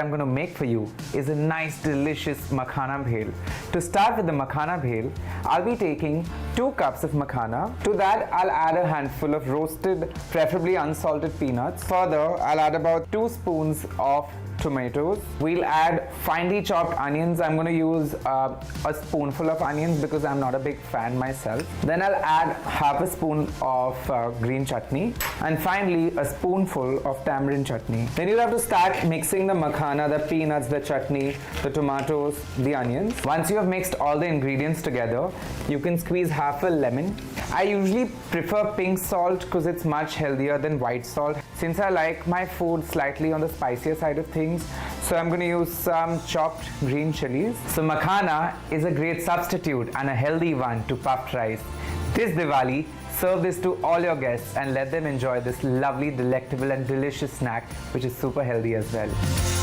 I'm going to make for you is a nice delicious Makhana Bhel. To start with the Makhana Bhel, I'll be taking 2 cups of makhana. To that, I'll add a handful of roasted, preferably unsalted peanuts. Further, I'll add about 2 spoons of tomatoes. We'll add finely chopped onions. I'm going to use a spoonful of onions because I'm not a big fan myself. Then I'll add half a spoon of green chutney, and finally a spoonful of tamarind chutney. Then you'll have to start mixing the makhana, the peanuts, the chutney, the tomatoes, the onions. Once you have mixed all the ingredients together, you can squeeze half a lemon. I usually prefer pink salt because it's much healthier than white salt, since I like my food slightly on the spicier side of things. So I'm going to use some chopped green chilies. So makhana is a great substitute and a healthy one to puffed rice. This Diwali, serve this to all your guests and let them enjoy this lovely, delectable and delicious snack, which is super healthy as well.